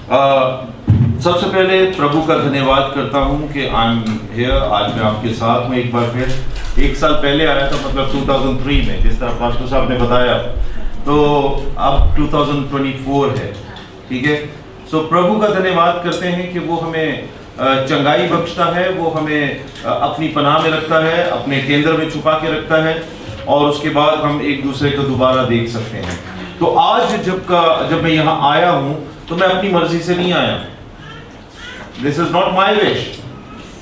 सबसे पहले प्रभु का धन्यवाद करता हूँ कि आई एम हियर। आज मैं आपके साथ में एक बार फिर। एक साल पहले आया था, मतलब 2003 में, जिस तरह पास्टर साहब ने बताया। तो अब 2024 है, ठीक है। सो प्रभु का धन्यवाद करते हैं कि वो हमें चंगाई बख्शता है, वो हमें अपनी पनाह में रखता है, अपने केंद्र में छुपा के रखता है, और उसके बाद हम एक दूसरे को दोबारा देख सकते हैं। तो आज जब मैं यहाँ आया हूँ तो मैं अपनी मर्जी से नहीं आया। This is not my wish,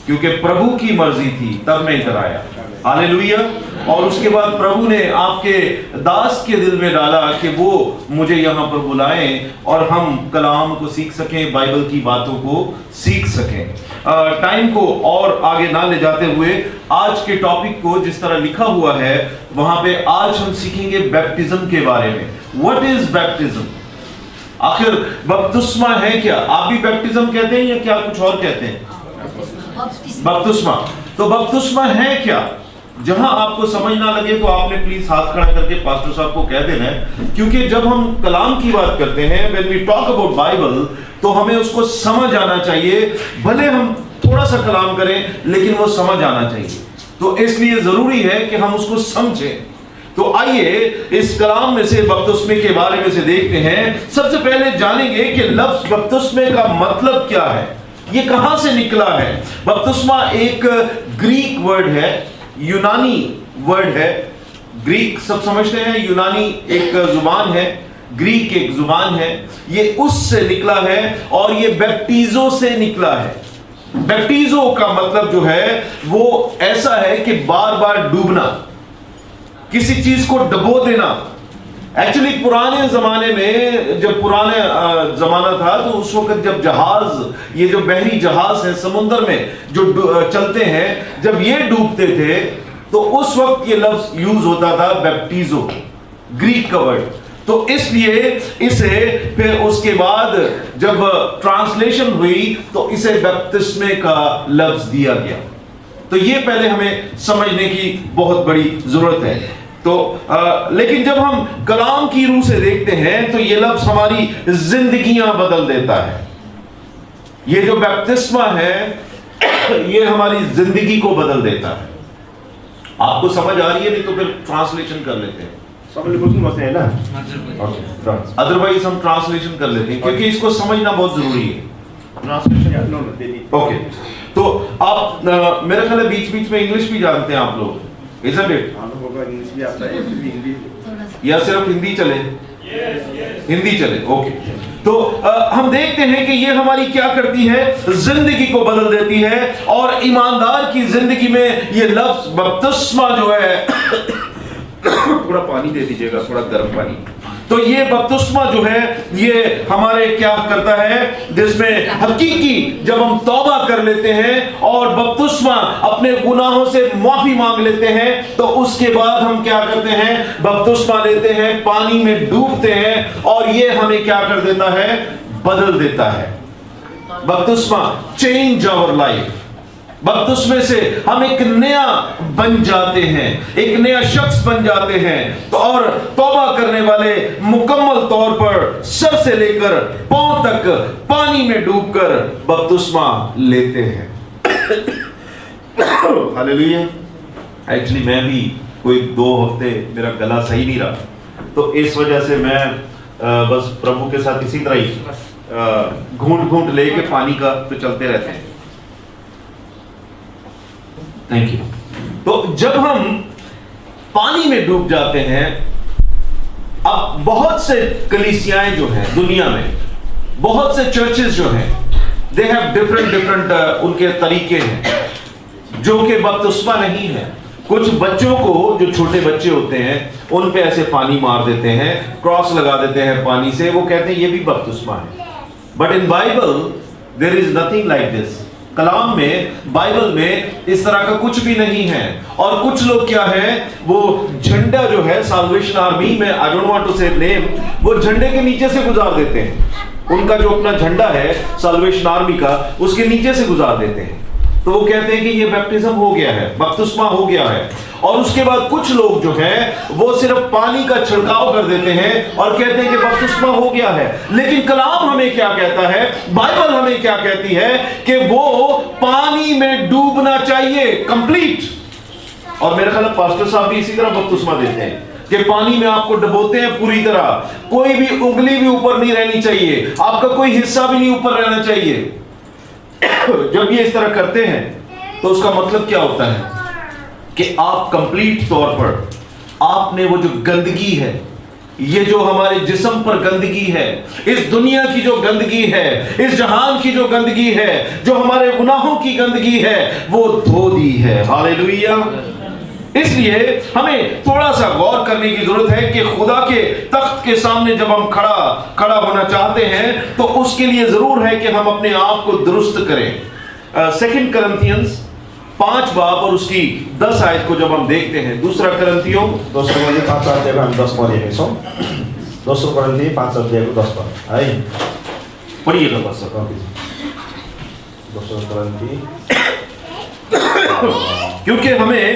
क्योंकि प्रभु की मर्जी थी तब मैं इधर आया। हालेलुया। और उसके बाद प्रभु ने आपके दास के दिल में डाला कि वो मुझे यहाँ पर बुलाएं और हम कलाम को सीख सकें, बाइबल की बातों को सीख सकें। टाइम को और आगे ना ले जाते हुए आज के टॉपिक को जिस तरह लिखा हुआ है वहां पे आज हम सीखेंगे बैप्टिज्म के बारे में। What is baptism? आखिर बपतिस्मा है क्या? आप भी बैप्टिज्म कहते हैं या क्या कुछ और कहते हैं? बपतिस्मा। तो बपतिस्मा है क्या? जहां आपको समझ ना लगे तो आपने प्लीज हाथ खड़ा करके पास्टर साहब को कह देना है, क्योंकि जब हम कलाम की बात करते हैं, when we talk about Bible, तो हमें उसको समझ आना चाहिए। भले हम थोड़ा सा कलाम करें लेकिन वो समझ आना चाहिए। तो इसलिए जरूरी है कि हम उसको समझें। तो आइए इस कलाम में से बपतिस्मे के बारे में से देखते हैं। सबसे पहले जानेंगे कि लफ्ज बपतिस्मे का मतलब क्या है, ये कहां से निकला है। बपतिस्मा एक ग्रीक वर्ड है, यूनानी वर्ड है। ग्रीक सब समझते हैं, यूनानी एक जुबान है, ग्रीक एक जुबान है। ये उससे निकला है और ये बैप्टिजो से निकला है। बैप्टिजो का मतलब जो है वो ऐसा है कि बार बार डूबना, किसी चीज को डबो देना। एक्चुअली पुराने जमाने में, जब पुराने जमाना था, तो उस वक्त जब जहाज, ये जो बहरी जहाज है समुद्र में जो चलते हैं, जब ये डूबते थे तो उस वक्त ये लफ्ज यूज होता था बैप्टिजो, ग्रीक का वर्ड। तो इसलिए इसे फिर उसके बाद जब ट्रांसलेशन हुई तो इसे बपतिस्मे का लफ्ज दिया गया। तो ये पहले हमें समझने की बहुत बड़ी जरूरत है। तो लेकिन जब हम कलाम की रूह से देखते हैं तो ये लफ्ज हमारी जिंदगियां बदल देता है। ये जो बैप्तिस्मा है ये हमारी जिंदगी को बदल देता है। आपको समझ आ रही है? नहीं तो फिर ट्रांसलेशन कर लेते हैं। है ना, अदरवाइज हम ट्रांसलेशन कर लेते हैं, क्योंकि इसको समझना बहुत जरूरी है। Translation okay. तो आप मेरे ख्याल है बीच बीच में इंग्लिश भी जानते हैं आप लोग, isn't it? इंग्लिश भी आता है, हिंदी, या सिर्फ हिंदी चले? हिंदी चले, ओके। तो हम देखते हैं कि ये हमारी क्या करती है, जिंदगी को बदल देती है। और ईमानदार की जिंदगी में ये लफ्ज बपतिस्मा जो है थोड़ा पानी दे दीजिएगा, थोड़ा गर्म पानी। तो ये बपतिस्मा जो है ये हमारे क्या करता है, जिसमें हकीकी जब हम तौबा कर लेते हैं और बपतिस्मा अपने गुनाहों से माफी मांग लेते हैं, तो उसके बाद हम क्या करते हैं, बपतिस्मा लेते हैं, पानी में डूबते हैं, और ये हमें क्या कर देता है, बदल देता है। बपतिस्मा चेंज आवर लाइफ। बपतिस्मे से हम एक नया बन जाते हैं, एक नया शख्स बन जाते हैं। तो और तौबा करने वाले मुकम्मल तौर पर सर से लेकर पांव तक पानी में डूबकर बपतिस्मा लेते हैं। हालेलुया। एक्चुअली मैं भी कोई 2 हफ्ते मेरा गला सही नहीं रहा, तो इस वजह से मैं बस प्रभु के साथ इसी तरह ही घूंट घूंट लेके पानी का तो चलते रहते हैं। Thank you. तो जब हम पानी में डूब जाते हैं, अब बहुत से कलीसियाएं जो हैं दुनिया में, बहुत से चर्चेस जो हैं, दे हैव डिफरेंट उनके तरीके हैं जो कि बपतिस्मा नहीं है। कुछ बच्चों को, जो छोटे बच्चे होते हैं, उन पे ऐसे पानी मार देते हैं, क्रॉस लगा देते हैं पानी से, वो कहते हैं ये भी बपतिस्मा है। But in Bible there is nothing like this. कलाम में, बाइबल में इस तरह का कुछ भी नहीं है। और कुछ लोग क्या है, वो झंडा जो है साल्वेशन आर्मी में, आई डोंट वांट टू से नेम, वो झंडे के नीचे से गुजार देते हैं। उनका जो अपना झंडा है साल्वेशन आर्मी का, उसके नीचे से गुजार देते हैं। तो वो कहते हैं कि ये बैप्टिज्म हो गया है, बपतिस्मा हो गया है। और उसके बाद कुछ लोग जो है वो सिर्फ पानी का छिड़काव कर देते हैं और कहते हैं कि बपतिस्मा हो गया है। लेकिन कलाम हमें क्या कहता है, बाइबल हमें क्या कहती है कि वो पानी में डूबना चाहिए कंप्लीट। और मेरे ख्याल पास्टर साहब भी इसी तरह बपतिस्मा देते हैं कि पानी में आपको डुबोते हैं पूरी तरह, कोई भी उंगली भी ऊपर नहीं रहनी चाहिए, आपका कोई हिस्सा भी नहीं ऊपर रहना चाहिए। जब ये इस तरह करते हैं तो उसका मतलब क्या होता है कि आप कंप्लीट तौर पर आपने वो जो गंदगी है, ये जो हमारे जिस्म पर गंदगी है, इस दुनिया की जो गंदगी है, इस जहान की जो गंदगी है, जो हमारे गुनाहों की गंदगी है, वो धो दी है। हालेलुया। इसलिए हमें थोड़ा सा गौर करने की जरूरत है कि खुदा के तख्त के सामने जब हम खड़ा होना चाहते हैं तो उसके लिए जरूर है कि हम अपने आप को दुरुस्त करें। 2 Corinthians 5 बाब और उसकी 10 आयत को जब हम देखते हैं, 2 Corinthians 5 अध्यायको हामी 10 पद हेर्नेछौँ। 2 Corinthians 5 अध्यायको 10 पद है, पढ़िएगा बस। 2 Corinthians क्योंकि हमें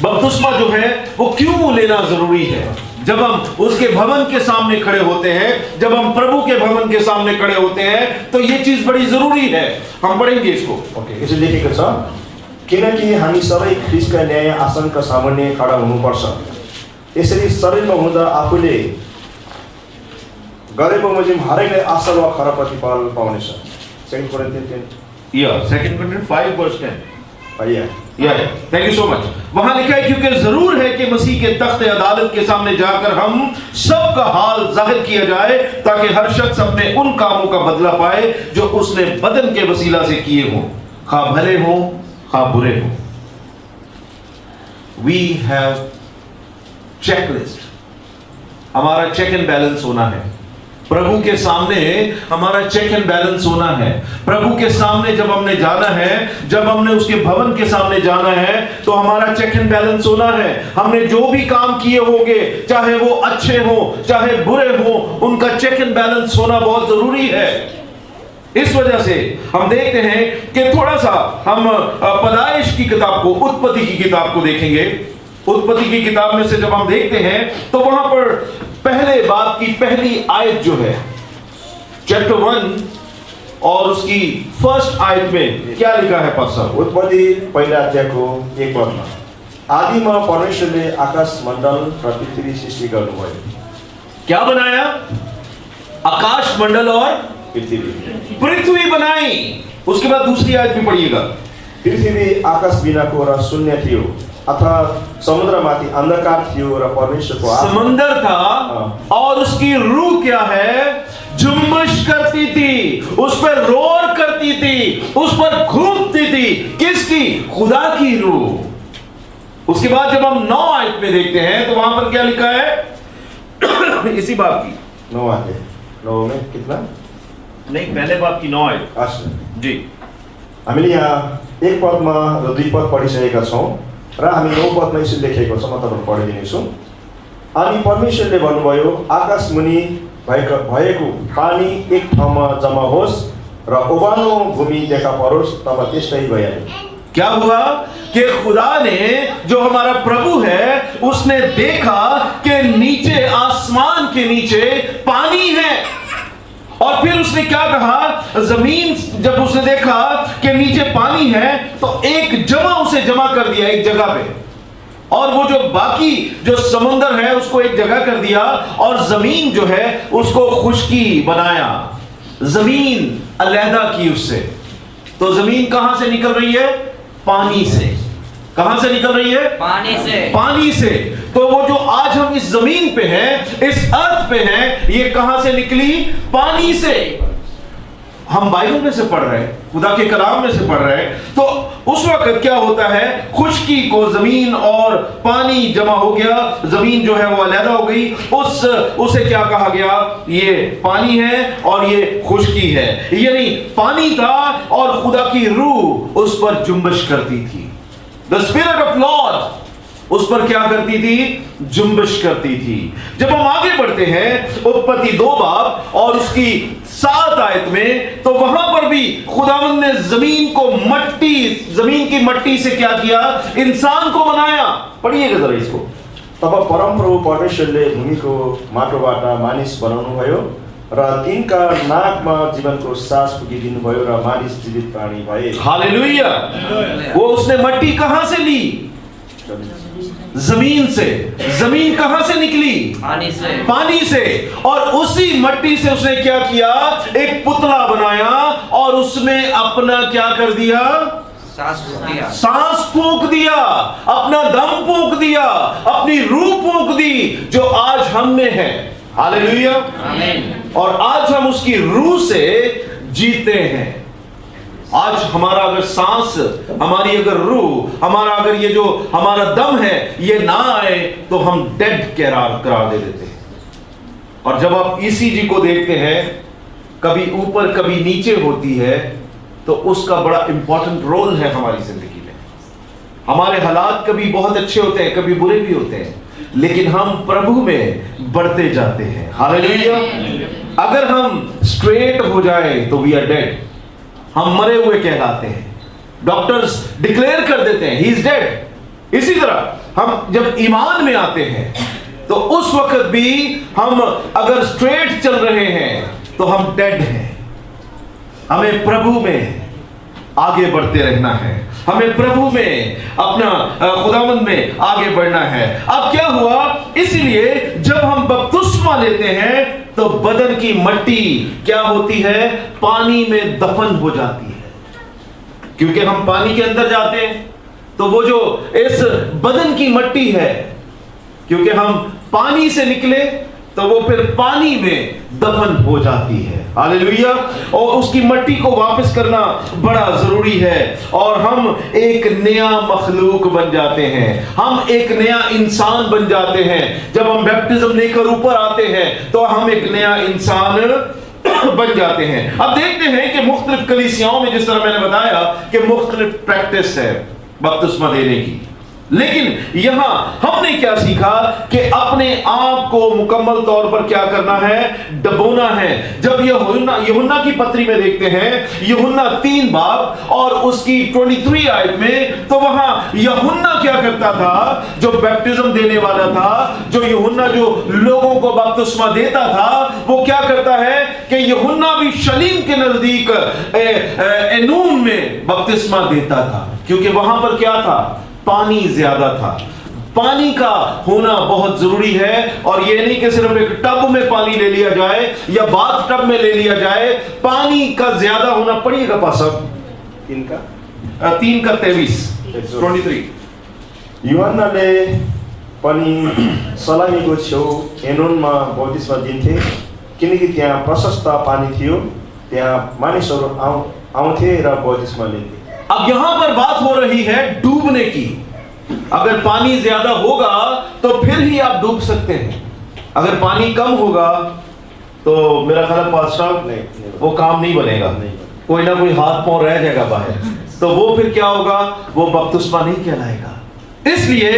बपतिस्मा जो है वो क्यों लेना जरूरी है। जब हम उसके भवन के सामने खड़े होते हैं, जब हम प्रभु के भवन के सामने खड़े होते हैं, तो ये चीज बड़ी जरूरी है। हम पढ़ेंगे इसको। ओके, यसो लेखेको छ, किनकि हामी सबै ख्रीष्टका न्याय आसनका सामुन्ने खडा हुनुपर्छ। यसरी शरीरमा हुँदा आफूले गरेको बमोजिम हरेकले असल वा खराब प्रतिफल पाउनेछ। 2 Corinthians 2 Corinthians 5 verse 10। Thank you so much. वहां लिखा है, क्योंकि जरूर है कि मसीह के तख्त अदालत के सामने जाकर हम सबका हाल जाहिर किया जाए, ताकि हर शख्स अपने उन कामों का बदला पाए जो उसने बदन के वसीला से किए हों, खा भले हो खा बुरे हो। वी हैव चेकलिस्ट, हमारा चेक एंड बैलेंस होना है। प्रभु के सामने हमारा चेक एंड बैलेंस होना है। प्रभु के सामने जब हमने जाना है, जब हमने उसके भवन के सामने जाना है, तो हमारा चेक एंड बैलेंस होना है। हमने जो भी काम किए होंगे, चाहे वो अच्छे हो चाहे बुरे हो, उनका चेक एंड बैलेंस होना बहुत जरूरी है। इस वजह से हम देखते हैं कि थोड़ा सा हम पैदाइश की किताब को, उत्पत्ति की किताब को देखेंगे। उत्पत्ति की किताब में से जब हम देखते हैं तो वहां पर पहले बाब की पहली आयत जो है, चैप्टर 1 और उसकी फर्स्ट आयत में क्या लिखा है पास्टर? उत्पत्ति पहिला अध्यायको 1 पदमा, आदिमा परमेश्वरले आकाश मण्डल र पृथ्वी सृष्टि गर्नुभयो। क्या बनाया? आकाश मंडल और पृथ्वी बनाई। उसके बाद दूसरी आयत भी पढ़िएगा। पृथ्वी आकाश बिनाको र शून्य थियो, अथवा समुद्रमाथि अंधकार थियो र परमेश्वरको आत्मा, समंदर था और उसकी रूह क्या है? जुम्बिश करती थी, उस पर रोर करती थी, उस पर घूमती थी। किसकी? खुदा की रूह। उसके बाद जब हम 9 आयत में देखते हैं तो वहां पर क्या लिखा है? इसी बात की 9 आयत, 9 में कितना? नहीं, पहले बात की 9 आयत। अच्छा जी, हामीले यहाँ 1 पदमा र 2 पद पढिसकेका छौँ र हामी 9 पदमा यसो लेखेको छ, म तपाईँहरू पढिदिनेछु। अनि परमेश्वरले भन्नुभयो, आकाश मुनि भएको पानी एक ठाउँमा जम्मा होस् र ओबानो भूमि देखा परोस्, तब त्यस्तै भइहाल्यो। क्या हुआ कि खुदा ने, जो हमारा प्रभु है, उसने देखा कि नीचे, आसमान के नीचे पानी है। और फिर उसने क्या कहा? जमीन, जब उसने देखा कि नीचे पानी है तो उसे जमा कर दिया एक जगह पे, और वो जो बाकी जो समुंदर है उसको एक जगह कर दिया, और जमीन जो है उसको खुश्की बनाया, जमीन अलहदा की उससे। तो जमीन कहां से निकल रही है? पानी से। कहां से निकल रही है? पानी से। पानी से। तो वो जो आज हम इस जमीन पे हैं, इस अर्थ पे हैं, ये कहां से निकली? पानी से। हम बाइबल में से पढ़ रहे हैं, खुदा के कलाम में से पढ़ रहे हैं। तो उस वक्त क्या होता है? खुश्की को जमीन और पानी जमा हो गया, जमीन जो है वो अलहदा हो गई। उसे क्या कहा गया? ये पानी है और ये खुश्की है। यानी पानी था और खुदा की रूह उस पर जुम्बिश करती थी। The Spirit of Lord उस पर क्या करती थी? जुम्बिश करती थी। जब हम आगे बढ़ते हैं उत्पत्ति 2 बाब और उसकी 7 आयत में, तो वहां पर भी खुदावंद ने जमीन की मट्टी से क्या किया? इंसान को बनाया। पढ़िएगा जरा इसको। तब परमप्रभु परमेश्वरले भूमिको माटोबाट मानिस बनाउनुभयो र तिनका नाकमा जीवनको सास फुकिदिनुभयो र मानिस जीवित प्राणी भए। हालेलुया। वो उसने मट्टी कहां से ली? जमीन से। जमीन कहां से निकली? पानी से। और उसी मट्टी से उसने क्या किया? एक पुतला बनाया और उसमें अपना क्या कर दिया? सांस फूंक दिया, अपना दम फूंक दिया, अपनी रूह फूंक दी, जो आज हम में है। हालेलुया। और आज हम उसकी रूह से जीते हैं। आज हमारा अगर सांस, हमारी अगर रूह, हमारा अगर ये जो हमारा दम है, ये ना आए तो हम डेड करार दे देते हैं। और जब आप ईसीजी को देखते हैं, कभी ऊपर कभी नीचे होती है, तो उसका बड़ा इंपॉर्टेंट रोल है हमारी जिंदगी में। हमारे हालात कभी बहुत अच्छे होते हैं, कभी बुरे भी होते हैं, लेकिन हम प्रभु में बढ़ते जाते हैं। हालेलुया। अगर हम स्ट्रेट हो जाए तो वी आर डेड, हम मरे हुए कहलाते हैं। डॉक्टर्स डिक्लेयर कर देते हैं ही इज डेड। इसी तरह हम जब ईमान में आते हैं, तो उस वक्त भी हम अगर स्ट्रेट चल रहे हैं तो हम डेड हैं। हमें प्रभु में आगे बढ़ते रहना है, हमें प्रभु में अपना खुदावंद में आगे बढ़ना है। अब क्या हुआ? इसीलिए जब हम बपतिस्मा लेते हैं तो बदन की मट्टी क्या होती है? पानी में दफन हो जाती है। क्योंकि हम पानी के अंदर जाते हैं, तो वो जो इस बदन की मट्टी है, क्योंकि हम पानी से निकले, तो वो फिर पानी में दफन हो जाती है। हालेलुया। और उसकी मट्टी को वापस करना बड़ा जरूरी है, और हम एक नया मखलूक बन जाते हैं, हम एक नया इंसान बन जाते हैं। जब हम बैप्टिज्म लेकर ऊपर आते हैं तो हम एक नया इंसान बन जाते हैं। अब देखते हैं कि मुख्तलिफ कलीसियाओं में, जिस तरह मैंने बताया कि मुख्तलिफ प्रैक्टिस है बपतिस्मा देने की, लेकिन यहां हमने क्या सीखा कि अपने आप को मुकम्मल तौर पर क्या करना है? डबोना है। जब यूहन्ना की पत्री में देखते हैं, यूहन्ना 3 बाब और उसकी 23 आयत में, तो वहां यूहन्ना क्या करता था? जो बैप्टिज्म देने वाला था, जो यूहन्ना जो लोगों को बपतिस्मा देता था, वो क्या करता है कि यूहन्ना भी शलीम के नजदीक एनून में बपतिस्मा देता था, क्योंकि वहां पर क्या था? पानी ज्यादा था। पानी का होना बहुत जरूरी है, और यह नहीं कि सिर्फ एक टब में पानी ले लिया जाए या बाथ टब में ले लिया जाए। पानी का ज्यादा होना। पढ़िएगा पासर 3 का 23 यूहन्नाले पनि सलामीको छेउ एनोनमा बपतिस्मा दिन्थे, किनकि त्यहाँ प्रशस्त पानी थियो, त्यहाँ मानिसहरू आउँथे र बपतिस्मा लिन्थे। अब यहां पर बात हो रही है डूबने की। अगर पानी ज्यादा होगा तो फिर ही आप डूब सकते हैं। अगर पानी कम होगा तो मेरा ख्याल पास्टर वो काम नहीं बनेगा, कोई ना कोई हाथ पांव रह जाएगा बाहर, तो वो फिर क्या होगा? वो बपतिस्मा नहीं कहलाएगा। इसलिए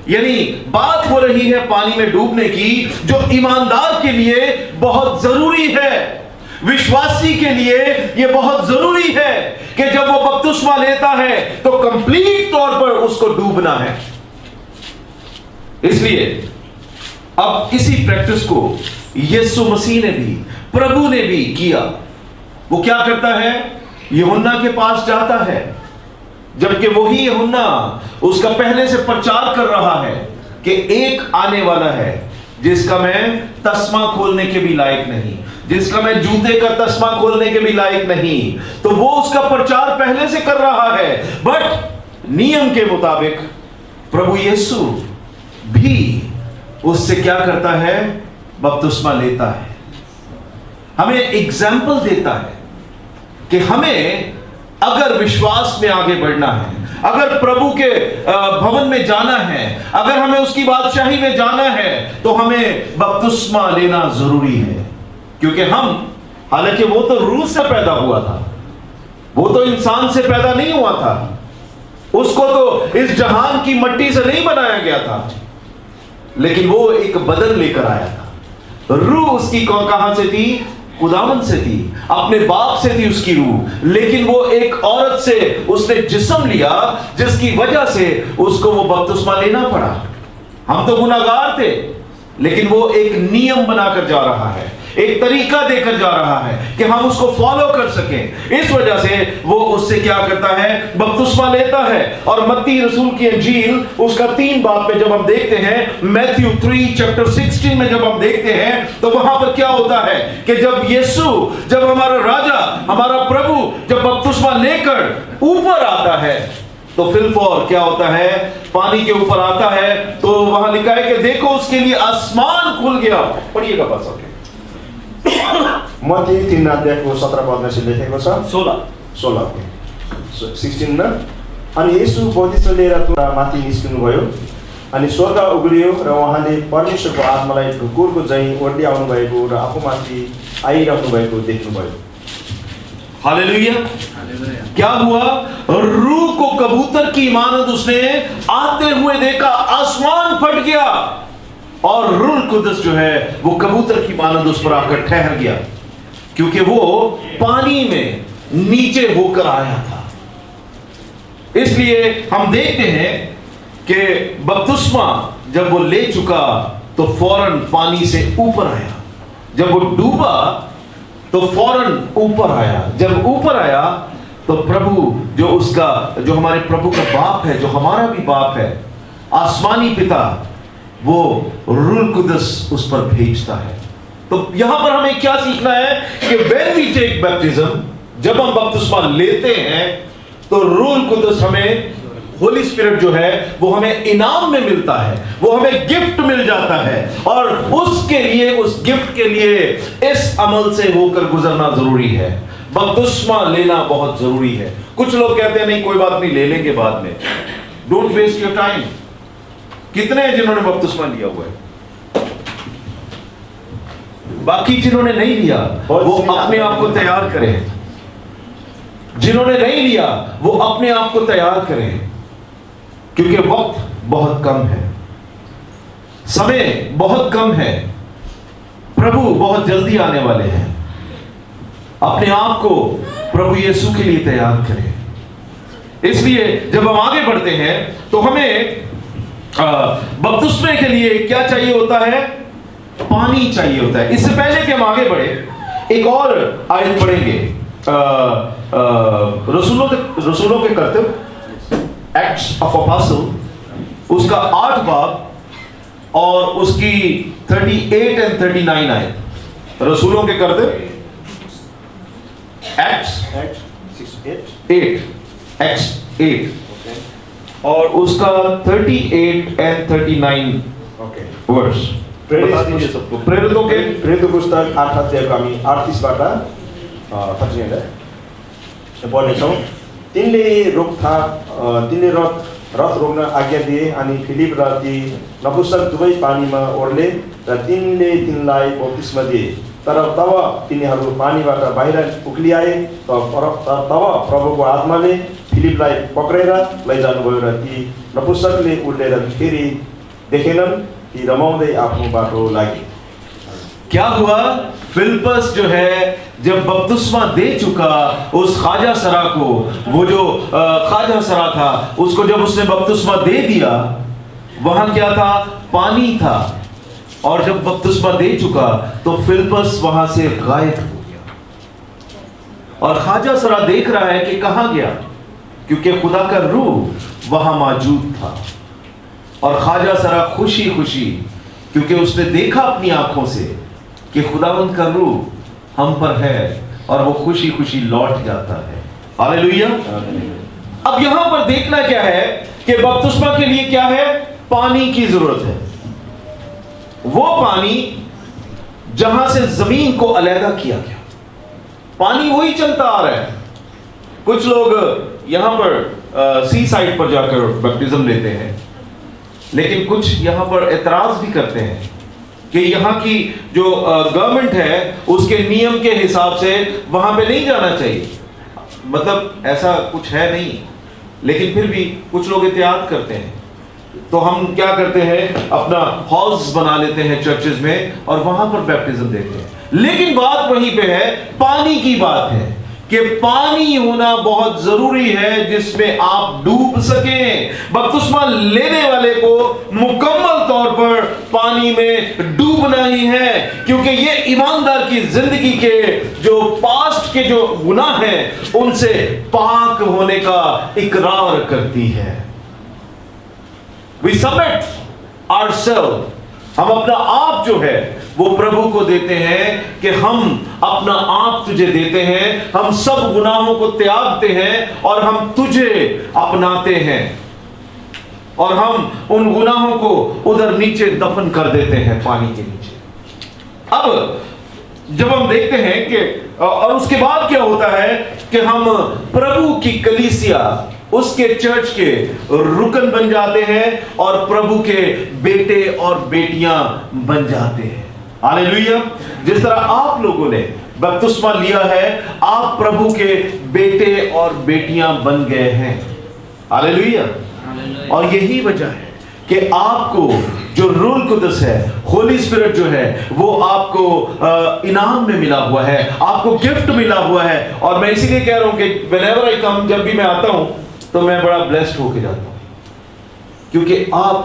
यानी बात हो रही है पानी में डूबने की, जो ईमानदार के लिए बहुत जरूरी है, विश्वासी के लिए यह बहुत जरूरी है कि जब वो बपतिस्मा लेता है तो कंप्लीट तौर पर उसको डूबना है। इसलिए अब इसी प्रैक्टिस को यीशु मसीह ने भी, प्रभु ने भी किया। वो क्या करता है? यूहन्ना के पास जाता है, जबकि वही यूहन्ना उसका पहले से प्रचार कर रहा है कि एक आने वाला है जिसका मैं तस्मा खोलने के भी लायक नहीं, जिसका मैं जूते का तस्मा खोलने के भी लायक नहीं। तो वो उसका प्रचार पहले से कर रहा है, बट नियम के मुताबिक प्रभु यीशु भी उससे क्या करता है? बपतिस्मा लेता है। हमें एग्जाम्पल देता है कि हमें अगर विश्वास में आगे बढ़ना है, अगर प्रभु के भवन में जाना है, अगर हमें उसकी बादशाही में जाना है, तो हमें बपतिस्मा लेना जरूरी है। क्योंकि हम, हालांकि वो तो रूह से पैदा हुआ था, वो तो इंसान से पैदा नहीं हुआ था, उसको तो इस जहान की मिट्टी से नहीं बनाया गया था, लेकिन वो एक बदन लेकर आया था। रूह उसकी कहां से थी? खुदावन से थी, अपने बाप से थी उसकी रूह, लेकिन वो एक औरत से उसने जिस्म लिया, जिसकी वजह से उसको वो बपतिस्मा लेना पड़ा। हम तो गुनाहगार थे, लेकिन वो एक नियम बनाकर जा रहा है, एक तरीका देकर जा रहा है कि हम उसको फॉलो कर सकें। इस वजह से वो उससे क्या करता है? बपतिस्मा लेता है। और मत्ती रसूल की इंजील उसका 3 बाब में जब हम देखते हैं, मैथ्यू 3 चैप्टर 16 में जब हम देखते हैं, तो वहां पर क्या होता है कि जब यीशु, जब हमारा राजा, हमारा प्रभु जब बपतिस्मा लेकर ऊपर आता है, तो फिलफॉर क्या होता है? पानी के ऊपर आता है, तो वहां लिखा है कि देखो उसके लिए आसमान खुल गया। पढ़िएगा पास आके। मत्ती 3 अध्यायको 17 पदमा चाहिँ लेखेको छ, 16 मा, अनि येशू बत्तिस्मा लिएर माथि निस्किनुभयो, अनि स्वर्ग उघडियो र उहाँले परमेश्वरको आत्मालाई ढुकुरको झैँ ओर्ली आउनु भएको र आफूमाथि आइरहनु भएको देख्नुभयो। हालेलुया। क्या हुआ? रूह को कबूतर की मानद उसने आते हुए देखा, आसमान फट गया और रूह कुदस जो है वो कबूतर की मानद उस पर आकर ठहर गया, क्योंकि वो पानी में नीचे होकर आया था। इसलिए हम देखते हैं कि बपतिस्मा जब वो ले चुका तो फौरन पानी से ऊपर आया, जब वो डूबा तो फौरन ऊपर आया, जब ऊपर आया तो प्रभु जो उसका, जो हमारे प्रभु का बाप है, जो हमारा भी बाप है, आसमानी पिता, वो रूह कुदस उस पर भेजता है। तो यहां पर हमें क्या सीखना है कि when we take baptism, जब हम बपतिस्मा लेते हैं तो रूह कुदस हमें, होली स्पिरिट जो है वो हमें इनाम में मिलता है, वो हमें गिफ्ट मिल जाता है, और उसके लिए, उस गिफ्ट के लिए इस अमल से होकर गुजरना जरूरी है। बपतिस्मा लेना बहुत जरूरी है। कुछ लोग कहते हैं नहीं कोई बात नहीं, ले लेंगे बाद में। Don't waste your time. कितने हैं जिन्होंने बपतिस्मा लिया हुआ है? बाकी जिन्होंने नहीं लिया वो अपने आप को तैयार करें। जिन्होंने नहीं लिया वो अपने आप को तैयार करें, क्योंकि वक्त बहुत कम है, समय बहुत कम है, प्रभु बहुत जल्दी आने वाले हैं। अपने आप को प्रभु यीशु के लिए तैयार करें। इसलिए जब हम आगे बढ़ते हैं तो हमें बपतिस्मे के लिए क्या चाहिए होता है? पानी चाहिए होता है। इससे पहले कि हम आगे बढ़े, एक और आयत पढ़ेंगे, रसूलों के कर्तव्य, एक्ट्स ऑफ अपोस्टल, उसका 8 बाब और उसकी 38 और 39 आयत। रसूलों के कर्तव्य, एक्ट्स 8 और उसका 38 और 39 वर्स। बता दीजिए सबको। प्रेरितों के पुस्तक 8 अध्यायको हामी 38बाट 39 पढ्नेछौँ। तिनले रथ रोक्न आज्ञा दिए, अनि फिलिप र ती नपुंसक दुवै पानीमा ओर्ले र तिनलाई बप्तिस्मा दिए। तर तब तिनीहरू पानीबाट बाहिर उक्लिआए, तब प्रभुको आत्माले फिलिपलाई पक्रेर लैजानुभयो र ती नपुंसकले उडेर फेरि देखेनन्, ती रमाउँदै आफ्नो बाटो लागे। क्या हुआ? फिलिपस जो है जब बपतिस्मा दे चुका उस ख्वाजा सरा को, वो जो ख्वाजा सरा था, उसको जब उसने बपतिस्मा दे दिया, वहां क्या था? पानी था। और जब बपतिस्मा दे चुका तो फिलिपस वहां से गायब हो गया, और ख्वाजा सरा देख रहा है कि कहां गया, क्योंकि खुदा का रूह वहां मौजूद था। और ख्वाजा सरा खुशी खुशी, क्योंकि उसने देखा अपनी आंखों से कि खुदावंद का रूह हम पर है, और वो खुशी खुशी लौट जाता है। हालेलुया। अब यहां पर देखना क्या है कि बपतिस्मा के लिए क्या है? पानी की जरूरत है। वो पानी जहां से जमीन को अलहदा किया गया, पानी वही चलता आ रहा है। कुछ लोग यहां पर सी साइड पर जाकर बैप्टिज्म लेते हैं, लेकिन कुछ यहां पर एतराज भी करते हैं कि यहाँ की जो गवर्नमेंट है उसके नियम के हिसाब से वहां पे नहीं जाना चाहिए। मतलब ऐसा कुछ है नहीं, लेकिन फिर भी कुछ लोग एहतियात करते हैं, तो हम क्या करते हैं, अपना हॉल्स बना लेते हैं चर्चेज में और वहां पर बैप्टिज्म देते हैं। लेकिन बात वहीं पे है, पानी की बात है कि पानी होना बहुत जरूरी है जिसमें आप डूब सकें। बपतिस्मा लेने वाले को मुकम्मल तौर पर पानी में डूबना ही है, क्योंकि ये ईमानदार की जिंदगी के जो पास्ट के जो गुनाह हैं उनसे पाक होने का इकरार करती है। We submit ourselves, हम अपना आप जो है वो प्रभु को देते हैं कि हम अपना आप तुझे देते हैं, हम सब गुनाहों को त्यागते हैं और हम तुझे अपनाते हैं और हम उन गुनाहों को उधर नीचे दफन कर देते हैं पानी के नीचे। अब जब हम देखते हैं कि और उसके बाद क्या होता है कि हम प्रभु की कलीसिया, उसके चर्च के रुकन बन जाते हैं और प्रभु के बेटे और बेटियां बन जाते हैं। हालेलुया। जिस तरह आप लोगों ने बपतिस्मा लिया है, आप प्रभु के बेटे और बेटियां बन गए हैं। हालेलुया। और यही वजह है कि आपको जो रूल कुदस है, होली स्पिरिट जो है, वो आपको इनाम में मिला हुआ है, आपको गिफ्ट मिला हुआ है। और मैं इसीलिए कह रहा हूं कि व्हेनेवर आई कम, जब भी मैं आता हूं तो मैं बड़ा ब्लेस्ड होके जाता हूं, क्योंकि आप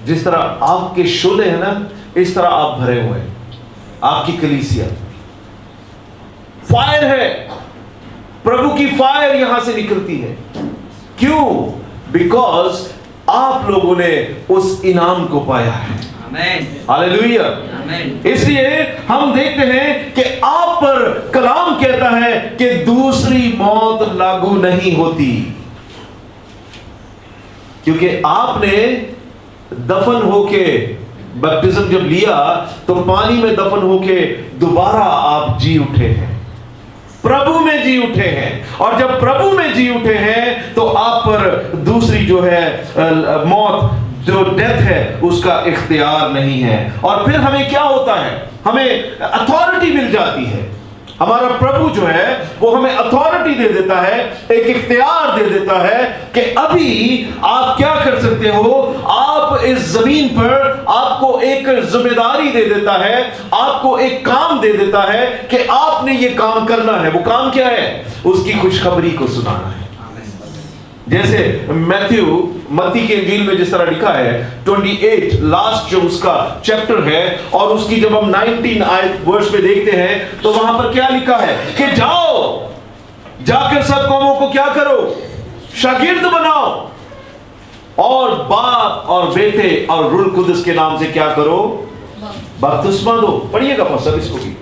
जिस तरह आपके शोले हैं ना, इस तरह आप भरे हुए हैं। आपकी कलीसिया फायर है, प्रभु की फायर यहां से निकलती है। क्यों? बिकॉज आप लोगों ने उस इनाम को पाया है। हालेलुया। इसलिए हम देखते हैं कि आप पर कलाम कहता है कि दूसरी मौत लागू नहीं होती, क्योंकि आपने दफन होके बपतिस्म जब लिया तो पानी में दफन होके दोबारा आप जी उठे हैं, प्रभु में जी उठे हैं। और जब प्रभु में जी उठे हैं तो आप पर दूसरी जो है मौत, जो डेथ है, उसका इख्तियार नहीं है। और फिर हमें क्या होता है, हमें अथॉरिटी मिल जाती है। हमारा प्रभु जो है वो हमें अथॉरिटी दे देता है, एक इख्तियार दे देता है कि अभी आप क्या कर सकते हो। आप इस जमीन पर आपको एक जिम्मेदारी दे देता है, आपको एक काम दे देता है कि आपने ये काम करना है। वो काम क्या है? उसकी खुशखबरी को सुनाना है। जैसे मत्ती के इंजील में जिस तरह लिखा है 28 लास्ट जो उसका चैप्टर है, और उसकी जब हम 19 आयत वर्ष में देखते हैं तो वहां पर क्या लिखा है कि जाओ, जाकर सब कौमों को क्या करो, शागिर्द बनाओ, और बाप और बेटे और रूह कुदस के नाम से क्या करो, बपतिस्मा दो। पढ़िएगा पास्टर इसको भी।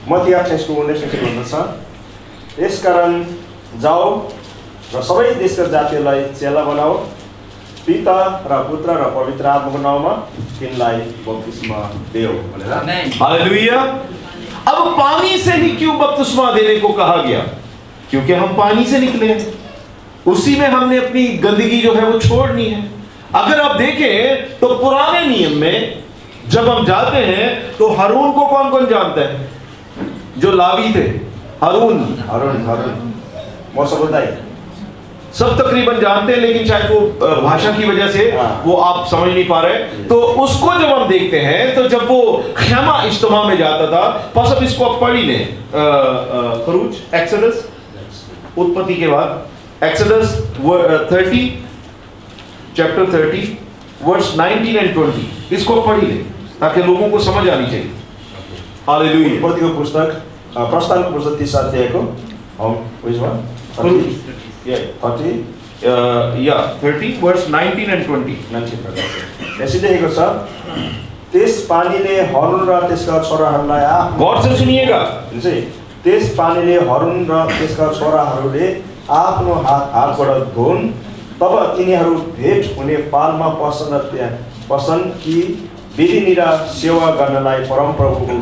मत्ती 28:19 भन्दछ, यसकारण जाओ र सबै देशका जातिहरूलाई चेला बनाओ, पिता र पुत्र र पवित्र आत्माको नाउँमा तिनलाई बपतिस्मा देऊ भनेर। हालेलुया। अब पानी से ही क्यों बपतिस्मा देने को कहा गया? क्योंकि हम पानी से निकले हैं, उसी में हमने अपनी गंदगी जो है वो छोड़नी है। अगर आप देखें तो पुराने नियम में जब हम जाते हैं तो हारून को कौन कौन जानता है? जो लावी थे, हारून सब तकरीबन जानते हैं, लेकिन शायद वो भाषा की वजह से वो आप समझ नहीं पा रहे। तो उसको जब हम देखते हैं तो जब वो खेमा इज्तिमा में जाता था, बस अब इसको आप पढ़ ही लें, खरूज एक्सोडस, उत्पत्ति के बाद एक्सोडस 30 चैप्टर 30 वर्स 19 एंड 20, इसको पढ़ ही लें ताकि लोगों को समझ आनी चाहिए। हालेलुया। उत्पत्तिको पुस्तक, प्रस्थानको पुस्तक 30 अध्यायको या 30 वर्स 19 एंड 20 यसरी लेखेको छ, त्यस पानीले हरुन र त्यसका छोराहरूलाई गौर से सुनिएगा, त्यस पानीले हरुन र त्यसका छोराहरूले आफ्नो हातबाट धोन, तब तिनीहरू भेट हुने पालमा पसन कि विधिनिर सेवा गर्नलाई परमप्रभुको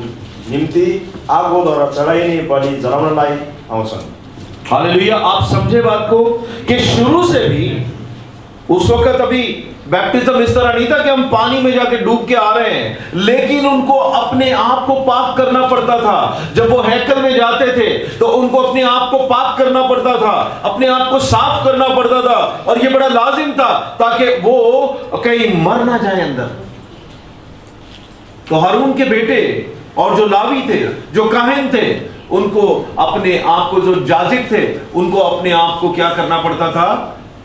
निम्ति आगोद्वारा चढाइने बलि जलाउनलाई आउँछन्। हालेलुया। आप समझे बात को कि शुरू से भी उस वक्त अभी बैप्टिज्म इस तरह नहीं था कि हम पानी में जाके डूब के आ रहे हैं, लेकिन उनको अपने आप को पाक करना पड़ता था। जब वो हैकल में जाते थे तो उनको अपने आप को पाक करना पड़ता था, अपने आप को साफ करना पड़ता था, और ये बड़ा लाजिम था ताकि वो कहीं मर ना जाए अंदर। तो हारून के बेटे और जो लावी थे, जो काहिन थे, उनको अपने आप को, जो जाजिक थे, उनको अपने आप को क्या करना पड़ता था?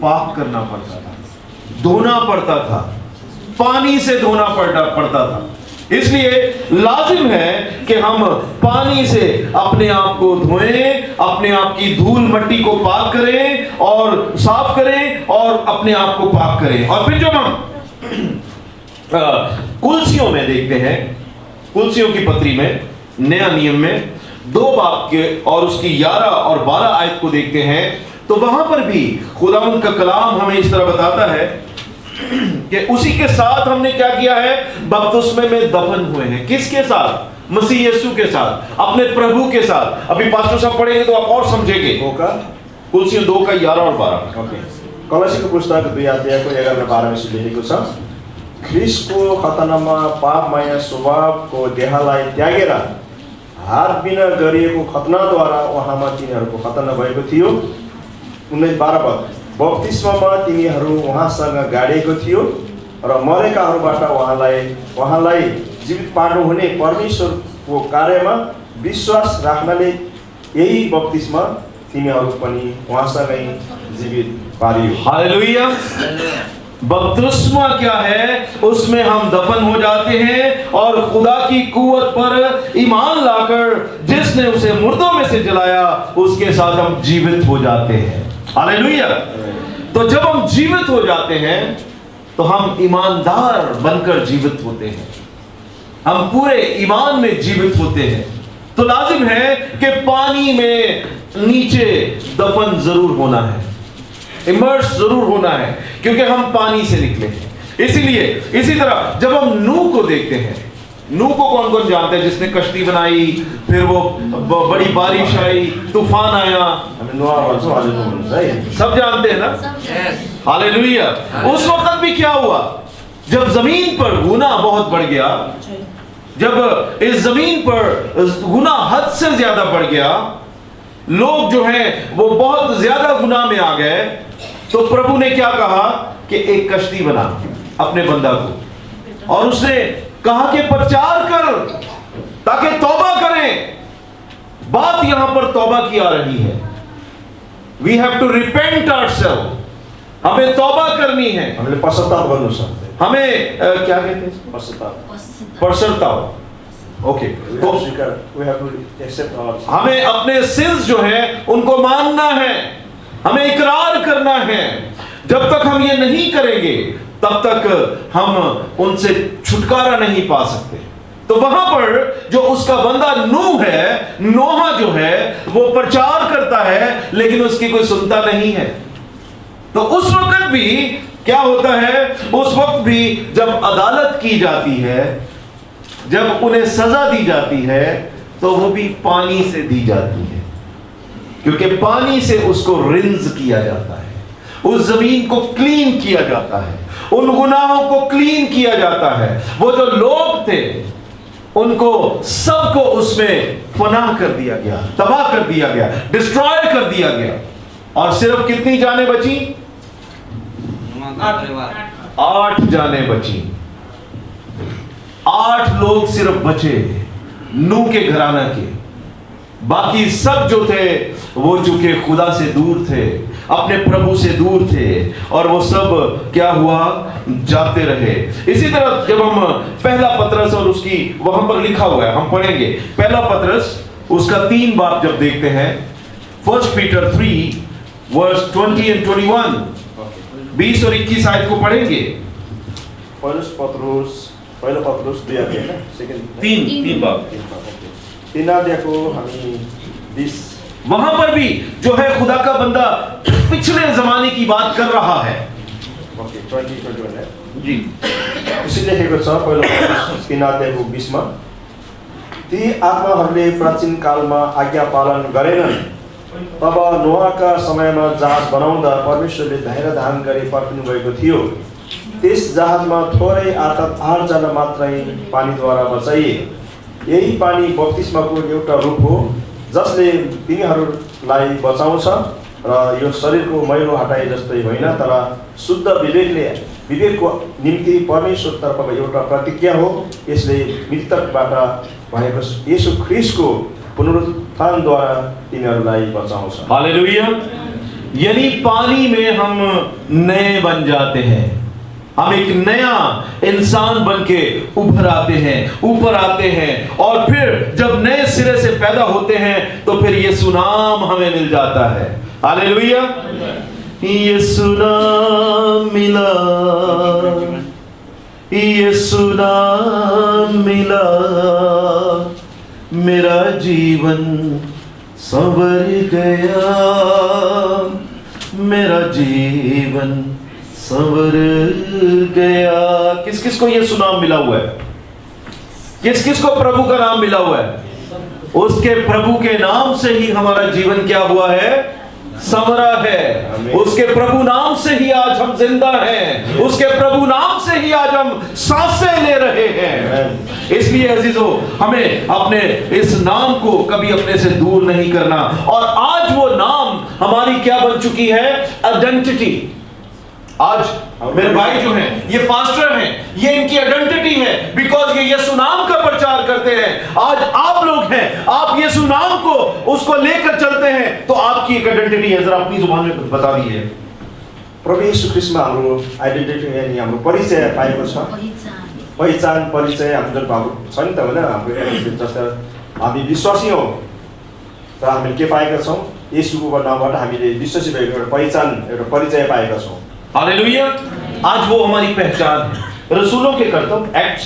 पाक करना पड़ता था, धोना पड़ता था, पानी से धोना पड़ता था। इसलिए लाजिम है कि हम पानी से अपने आप को धोएं, अपने आप की धूल मट्टी को पाक करें और साफ करें और अपने आप को पाक करें। और फिर जब हम कुलसियों में देखते हैं, कुलसियों की पत्री में, नया नियम में 2 बाब के और उसकी 11 और 12 आयत को देखते हैं, तो वहां पर भी खुदावंद का कलाम हमें इस तरह बताता है कि उसी के साथ हमने क्या किया है? बपतिस्मे में दफन हुए हैं। किसके साथ? मसीह यीशु के साथ, अपने प्रभु के साथ। अभी पास्टर साहब पढ़ेंगे तो आप और समझेंगे। कुलसियों 2 का 11 और 12। कलसीको पुस्तक 2 अध्यायको 11 र 12 में लेखेको छ, ख्रिस्टको खतनामा पापमय स्वभावको देहलाई त्यागेर हात बिना गरिएको खतना उहाँमा तिनीहरूको खतना भएको थियो। 19-12 पद, बप्तिस्मामा तिमीहरू उहाँसँग गाडिएको थियो र मरेकाहरूबाट उहाँलाई जीवित पार्नु हुने परमेश्वरको कार्यमा विश्वास राख्नाले यही बप्तिस्मा तिमीहरू पनि उहाँसँगै जीवित पारियो। हालेलुया। बपतिस्मा क्या है? उसमें हम दफन हो जाते हैं और खुदा की कुव्वत पर ईमान लाकर, जिसने उसे मुर्दों में से जलाया, उसके साथ हम जीवित हो जाते हैं। हालेलुया। तो जब हम जीवित हो जाते हैं तो हम ईमानदार बनकर जीवित होते हैं, हम पूरे ईमान में जीवित होते हैं। तो लाजिम है कि पानी में नीचे दफन जरूर होना है, इमर्स जरूर होना है, क्योंकि हम पानी से निकले हैं। इसीलिए इसी तरह जब हम नूह को देखते हैं, नूह को कौन कौन जानते हैं? जिसने कश्ती बनाई, फिर वो बड़ी बारिश आई, तूफान आया, सब जानते हैं ना? हालेलुया। उस वक्त भी क्या हुआ? जब जमीन पर गुनाह बहुत बढ़ गया, जब इस जमीन पर गुनाह हद से ज्यादा बढ़ गया, लोग जो हैं वो बहुत ज्यादा गुनाह में आ गए, तो प्रभु ने क्या कहा कि एक कश्ती बना अपने बंदा को, और उसने कहा कि प्रचार कर ताकि तौबा करें। बात यहां पर तौबा की आ रही है। We have to repent ourself, हमें तौबा करनी है, हमें पश्चाताप गर्नु छ। हमें क्या कहते हैं? पश्चाताप। ओके, तो हमें अपने सिंस जो है उनको मानना है, हमें इकरार करना है। जब तक हम ये नहीं करेंगे तब तक हम उनसे छुटकारा नहीं पा सकते। तो वहां पर जो उसका बंदा नूह है, नोहा जो है, वो प्रचार करता है लेकिन उसकी कोई सुनता नहीं है। तो उस वक्त भी क्या होता है? उस वक्त भी जब अदालत की जाती है, जब उन्हें सजा दी जाती है, तो वो भी पानी से दी जाती है, क्योंकि पानी से उसको रिंज किया जाता है, उस जमीन को क्लीन किया जाता है, उन गुनाहों को क्लीन किया जाता है। वो जो लोग थे उनको सबको उसमें फना कर दिया गया, तबाह कर दिया गया, डिस्ट्रॉय कर दिया गया। और सिर्फ कितनी जानें बची? 8 जानें बची। 8 लोग सिर्फ बचे नूह के घराना के। बाकी सब जो थे वो चूंकि खुदा से दूर थे, अपने प्रभु से दूर थे, और वो सब क्या हुआ? जाते रहे। इसी तरह जब हम पहला पतरस और उसकी वहां पर लिखा हुआ है, हम पढ़ेंगे पहला पतरस उसका 3 बाब जब देखते हैं, 1 Peter 3 verse 20 and 21, 20 और 21 आयत को पढ़ेंगे। पहिलो पत्रुस 2 अध्याय है, सेकंड 3 बाब 3 अध्याय को हामी 20। वहां पर भी जो है खुदा का बंदा पिछले जमाने की बात कर रहा है। ओके, 20-21 है जी। उसले लेखेको छ पहिलो पत्रुस 3 अध्यायको 20 मा, ती आत्माहरूले प्राचीन कालमा आज्ञा पालन गरेनन्, तब नोआका समयमा जहाज बनाउँदा परमेश्वरले धैर्य धारण गरी पर्खिनु भएको थियो। त्यस जहाजमा थोरै 8 जना मात्रै पानीद्वारा बचाइए। यही पानी बप्तिस्माको एउटा रूप हो जसले तिनीहरूलाई बचाउँछ र यो शरीरको मैलो हटाए जस्तै होइन, तर शुद्ध विवेकको निम्ति परमेश्वरतर्फको एउटा प्रतिज्ञा हो। यसले मृतकबाट भएको यीशु ख्रीष्टको पुनरुत्थानद्वारा तिनीहरूलाई बचाउँछ। हालेलुया। यानी पानी में हम नए बन जाते हैं, हम एक नया इंसान बन के ऊपर आते हैं और फिर जब नए सिरे से पैदा होते हैं तो फिर यीशु नाम हमें मिल जाता है। हालेलुया। यीशु नाम मिला, यीशु नाम मिला, मेरा जीवन संवर गया, मेरा जीवन संवर गया। किस किस को यीशु नाम मिला हुआ है? किस किस को प्रभु का नाम मिला हुआ है? उसके प्रभु के नाम से ही हमारा जीवन क्या हुआ है? संवरा है। उसके प्रभु नाम से ही आज हम जिंदा हैं, उसके प्रभु नाम से ही आज हम सांसें ले रहे हैं। इसलिए अजीजों, हमें अपने इस नाम को कभी अपने से दूर नहीं करना। और आज वो नाम हमारी क्या बन चुकी है? आइडेंटिटी। आज मेरे भाई जो हैं, ये पास्टर हैं, ये इनकी आइडेंटिटी है, बिकॉज ये यीशु नाम का प्रचार करते हैं। आज आप लोग हैं, आप यीशु नाम को उसको लेकर चलते हैं, तो आपकी एक आइडेंटिटी है। जरा अपनी जुबान में बता दीजिए। प्रभु यीशु ख्रीष्टमा हाम्रो आइडेन्टिटी यानी हाम्रो परिचय पाएको छ। पहिचान परिचय हाम्रो जुन भएको छ नि त होइन, हाम्रो जस्तो हामी विश्वासी हौँ र हामीले के पाएका छौँ? यीशुको नामबाट हामीले विश्वासी भएको एउटा पहिचान, एउटा परिचय पाएका छौँ। हालेलुया। आज वो हमारी पहचान है। रसूलों के कर्तव्य एक्ट्स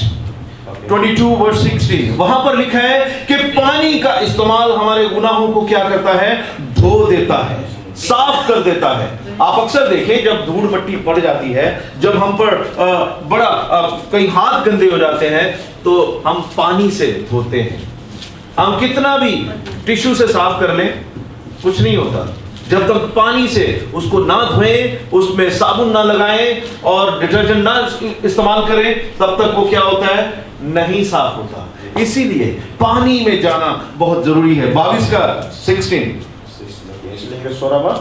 22:16 वहां पर लिखा है कि पानी का इस्तेमाल हमारे गुनाहों को क्या करता है? धो देता है, साफ कर देता है। आप अक्सर देखें, जब धूल मिट्टी पड़ जाती है, जब हम पर कई हाथ गंदे हो जाते हैं, तो हम पानी से धोते हैं। हम कितना भी टिश्यू से साफ कर लें, कुछ नहीं होता जब तक पानी से उसको ना धोएं, उसमें साबुन ना लगाएं और डिटर्जेंट ना इस्तेमाल करें, तब तक वो क्या होता है? नहीं साफ होता। इसीलिए पानी में जाना बहुत जरूरी है। 22:16 16मा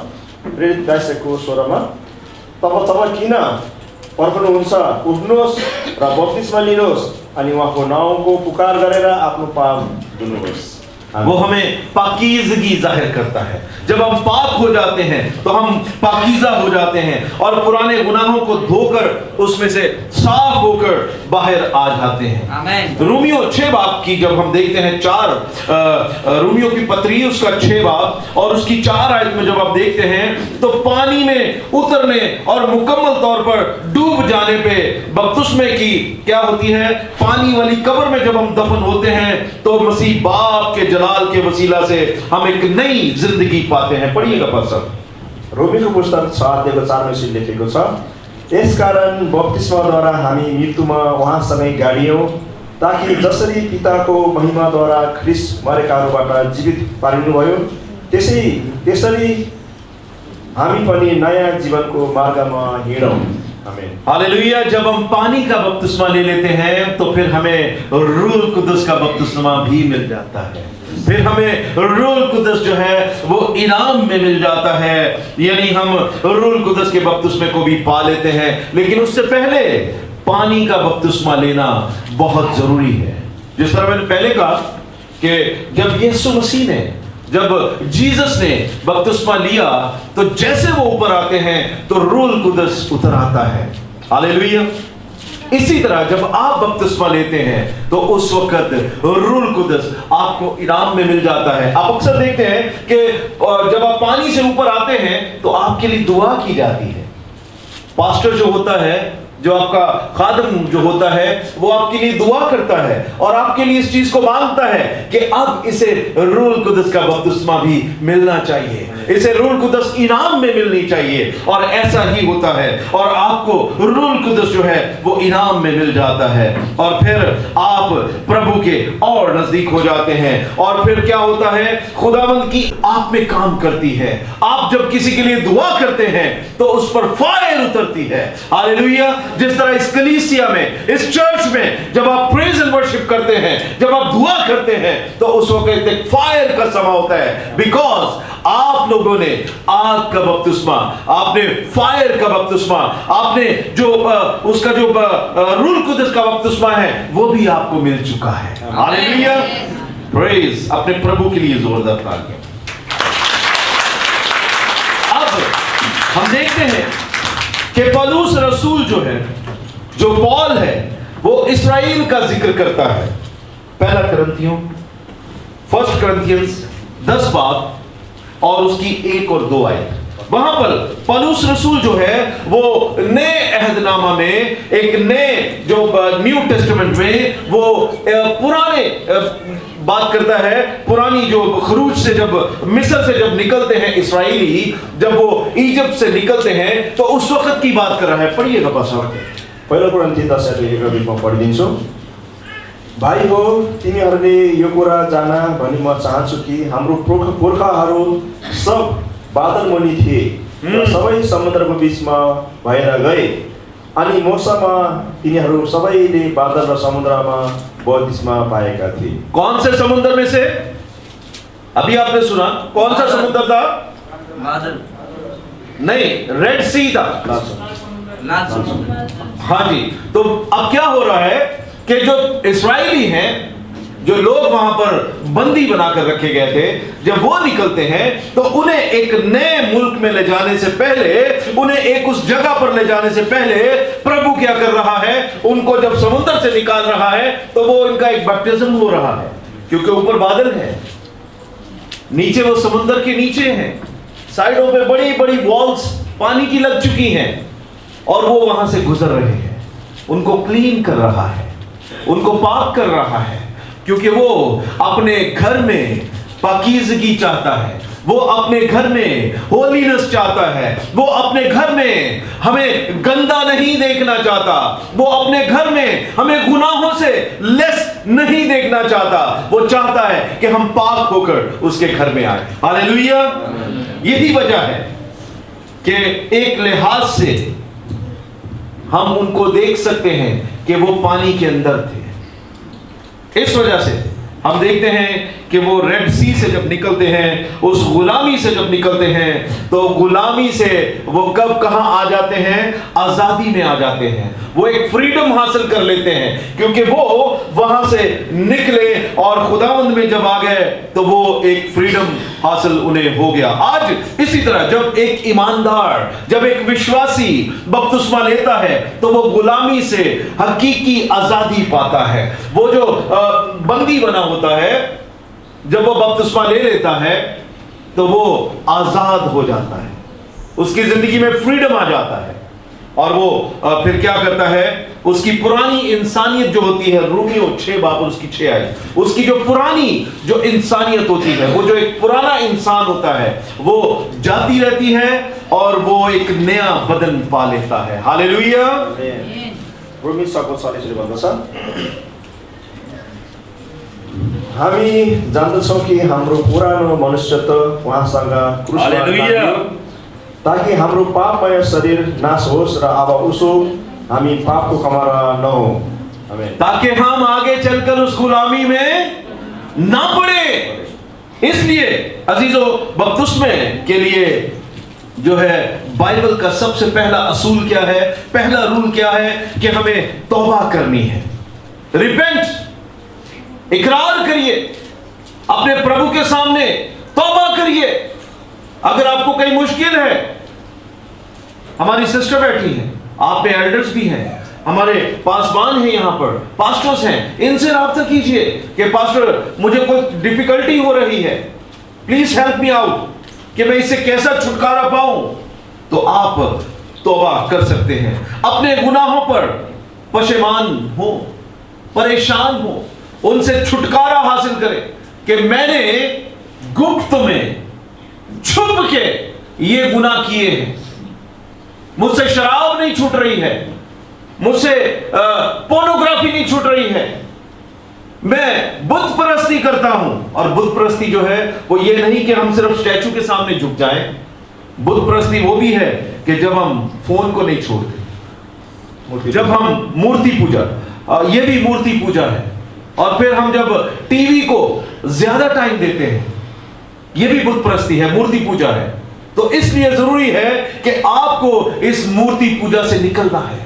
प्रेरित 22:16 तब किन पर्खनुहुन्छ? उठ्नुहोस् र बप्तिस्मा लिनुहोस् अनि उहाँको नाउँको पुकार गरेर आफ्नो पाप धुनुहोस्। वो हमें पाकीज़गी जाहिर करता है। जब हम पाक हो जाते हैं तो हम पाकीज़ा हो जाते हैं और पुराने गुनाहों को धोकर उसमें से साफ होकर बाहर आ जाते हैं। आमीन। रोमियो 6 बाब की जब हम देखते हैं, 4 रोमियो की पत्री उसका 6 बाब और उसकी 4 आयत में जब आप देखते हैं, तो पानी में उतरने और मुकम्मल तौर पर डूब जाने पे बपतिस्मे की क्या होती है? पानी वाली कब्र में जब हम दफन होते हैं तो मसीह बाप के जलाल के वसीला से हम एक नई जिंदगी पाते हैं। पढ़िएगा पास्टर। रोमीको पुस्तक 6:4 में लेखेको छ, यसकारण बप्तिस्माद्वारा हामी मृत्युमा उहाँसँगै गाडियौँ, ताकि जसरी पिताको महिमाद्वारा ख्रीष्ट मरेकाहरूबाट जीवित पारिनुभयो, त्यसरी हामी पनि नयाँ जीवनको मार्गमा हिँडौँ। आमीन। हालेलुया। जब हम पानी का बपतिस्मा ले लेते हैं तो फिर हमें रूह कुदस का बपतिस्मा भी मिल जाता है। फिर हमें रूह कुदस जो है वो इनाम में मिल जाता है, यानी हम रूह कुदस के बपतिस्मे को भी पा लेते हैं। लेकिन उससे पहले पानी का बपतिस्मा लेना बहुत जरूरी है। जिस तरह मैंने पहले कहा कि जब यीशु मसीह ने, जब जीसस ने बपतिस्मा लिया, तो जैसे वो ऊपर आते हैं तो रूह कुदस उतर आता है। हालेलुया। इसी तरह जब आप बपतिस्मा लेते हैं तो उस वक्त रूह कुदस आपको इनाम में मिल जाता है। आप अक्सर देखते हैं कि जब आप पानी से ऊपर आते हैं तो आपके लिए दुआ की जाती है। पास्टर जो होता है, जो आपका खादम जो होता है, वो आपके लिए दुआ करता है और आपके लिए इस चीज को मांगता है कि अब इसे रूह कुदस का बपतिस्मा भी मिलना चाहिए, इसे रूह कुदस इनाम में मिलनी चाहिए। और ऐसा ही होता है और आपको रूह कुदस जो है वो इनाम में मिल जाता है और फिर आप प्रभु के और नजदीक हो जाते हैं। और फिर क्या होता है? खुदावंद की आप में काम करती है। आप जब किसी के लिए दुआ करते हैं तो उस पर फायर उतरती है। हालेलुया। जिस तरह इस कलीसिया में, इस चर्च में जब आप प्रेज एंड वर्शिप करते हैं, जब आप दुआ करते हैं, तो उस वक्त एक फायर का समय होता है, बिकॉज आप लोगों ने आग का बपतिस्मा, आपने फायर का बपतिस्मा, आपने जो उसका जो रूह कुदस का बपतिस्मा है वो भी आपको मिल चुका है। हालेलुया, प्रेज अपने प्रभु के लिए जोरदार तालियां। अब हम देखते हैं कि पौलुस रसूल जो है, जो पॉल है, वो इस्राएल का जिक्र करता है। पहला करंथियों, 1 Corinthians 10 बाब और उसकी 1 और 2 आयत, वहां पर पौलुस रसूल जो है वो नए अहदनामा में, एक नए जो न्यू टेस्टामेंट में वो पुराने बात करता है, पुरानी जो खरूज से, जब मिस्र से जब निकलते हैं इस्राएली, जब वो इजिप्ट से निकलते हैं, तो उस वक्त की बात कर रहा है। पढ़िएगा पास्टर। पहिलो कोरिन्थी 10:1 पढिदिन्छु। भाइ हो, तिमीहरूले यो कुरा जान भनी म चाहन्छु कि हाम्रो पुर्खाहरू सब बादल मुनि थिए र सबै समुद्रको बीचमा भएर गए, अनि मौसममा तिनीहरू सबैले बादल र समुद्रमा बत्तीसमा पाएका थिए। कौन से समुद्र में से? अभी आपने सुना, कौन सा समुद्र था? बादल नहीं, रेड सी था। हाँ जी। तो अब क्या हो रहा है कि जो इस्राएली हैं, जो लोग वहां पर बंदी बनाकर रखे गए थे, जब वो निकलते हैं तो उन्हें एक नए मुल्क में ले जाने से पहले, उन्हें एक उस जगह पर ले जाने से पहले प्रभु क्या कर रहा है, उनको जब समुद्र से निकाल रहा है तो वो इनका एक बैप्टिज्म हो रहा है, क्योंकि ऊपर बादल है, नीचे वो समुद्र के नीचे हैं, साइडों पे बड़ी बड़ी वॉल्स पानी की लग चुकी हैं, और वो वहां से गुजर रहे हैं। उनको क्लीन कर रहा है, उनको पाक कर रहा है, क्योंकि वो अपने घर में पाकीज़गी चाहता है, वो अपने घर में होलीनेस चाहता है, वो अपने घर में हमें गंदा नहीं देखना चाहता, वो अपने घर में हमें गुनाहों से लेस नहीं देखना चाहता, वो चाहता है कि हम पाक होकर उसके घर में आए। हालेलुया। यही वजह है कि एक लिहाज से हम उनको देख सकते हैं कि वो पानी के अंदर थे। इस वजह से हम देखते हैं कि वो रेड सी से जब निकलते हैं, उस गुलामी से जब निकलते हैं, तो गुलामी से वो कब कहां आ जाते हैं? आजादी में आ जाते हैं। वो एक फ्रीडम हासिल कर लेते हैं, क्योंकि वो वहां से निकले और खुदावंद में जब आ गए तो वो एक फ्रीडम हासिल उन्हें हो गया। आज इसी तरह जब एक ईमानदार, जब एक विश्वासी बपतिस्मा लेता है तो वो गुलामी से हकीकी आजादी पाता है। वो जो बंदी बना होता है, जब वो बपतिस्मा ले लेता है तो वो आजाद हो जाता है, उसकी जिंदगी में फ्रीडम आ जाता है, और वो फिर क्या करता है? उसकी पुरानी इंसानियत जो होती है, रोमियो 6 बाब और उसकी 6 आयत, उसकी जो पुरानी जो इंसानियत होती है, वो जो एक पुराना इंसान होता है, वो जाती रहती है और वो एक नया बदन पा लेता है। हालेलुया। रोमी 6:40 भन्दछ, हामी जान्दछौँ कि हाम्रो पुरानो मनुष्य त उहाँसँग क्रुसमा टाँगियो, ताकि हाम्रो पापमय शरीर नाश होस् र अब उसो हामी पापको कमारा नहौं। आमेन। ताकि हम आगे चलकर उस गुलामी में ना पड़े। इसलिए अजीजों, बपतिस्मे के लिए जो है बाइबल का सबसे पहला असूल क्या है, पहला रूल क्या है कि हमें तौबा करनी है। रिपेंट, इकरार करिए अपने प्रभु के सामने, तौबा करिए। अगर आपको कई मुश्किल है, हमारी सिस्टर बैठी है, आप में एल्डर्स भी हैं, हमारे पासवान हैं, यहाँ पर पास्टर्स हैं, इनसे राब्ता कीजिए कि पास्टर मुझे कोई डिफिकल्टी हो रही है, प्लीज हेल्प मी आउट, कि मैं इससे कैसा छुटकारा पाऊं। तो आप तौबा कर सकते हैं, अपने गुनाहों पर पशेमान हो, परेशान हो, उनसे छुटकारा हासिल करें कि मैंने गुप्त में छुप के ये गुनाह किए हैं, मुझसे शराब नहीं छूट रही है, मुझसे पोर्नोग्राफी नहीं छूट रही है, मैं बुत परस्ती करता हूं। और बुत परस्ती जो है वो ये नहीं कि हम सिर्फ स्टैचू के सामने झुक जाएं, बुत परस्ती वो भी है कि जब हम फोन को नहीं छोड़ते, जब हम मूर्ति पूजा, ये भी मूर्ति पूजा है, और फिर हम जब टीवी को ज्यादा टाइम देते हैं, ये भी बुत परस्ती है, मूर्ति पूजा है। तो इसलिए जरूरी है कि आपको इस मूर्ति पूजा से निकलना है।